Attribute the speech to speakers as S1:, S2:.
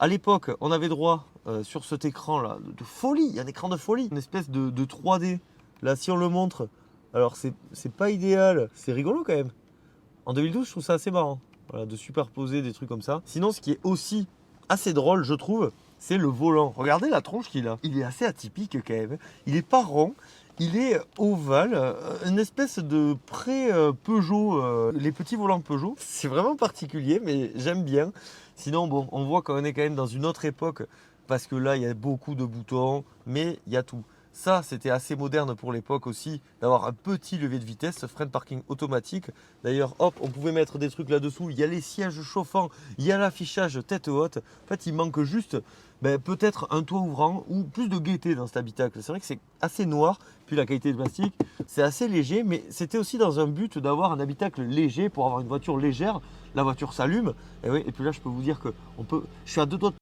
S1: À l'époque, on avait droit sur cet écran-là de folie, un écran de folie, une espèce de 3D. Là, si on le montre, alors c'est pas idéal, c'est rigolo quand même. En 2012, je trouve ça assez marrant, voilà, de superposer des trucs comme ça. Sinon, ce qui est aussi assez drôle, je trouve, c'est le volant. Regardez la tronche qu'il a. Il est assez atypique quand même. Il est pas rond, il est ovale, une espèce de pré-Peugeot, les petits volants Peugeot. C'est vraiment particulier, mais j'aime bien. Sinon, bon, on voit qu'on est quand même dans une autre époque, parce que là, il y a beaucoup de boutons, mais il y a tout. Ça, c'était assez moderne pour l'époque aussi, d'avoir un petit levier de vitesse, frein de parking automatique. D'ailleurs, hop, on pouvait mettre des trucs là-dessous. Il y a les sièges chauffants, il y a l'affichage tête haute. En fait, il manque juste peut-être un toit ouvrant ou plus de gaieté dans cet habitacle. C'est vrai que c'est assez noir, puis la qualité de plastique, c'est assez léger, mais c'était aussi dans un but d'avoir un habitacle léger pour avoir une voiture légère. La voiture s'allume, et, oui, et puis là, je peux vous dire que je suis à deux doigts de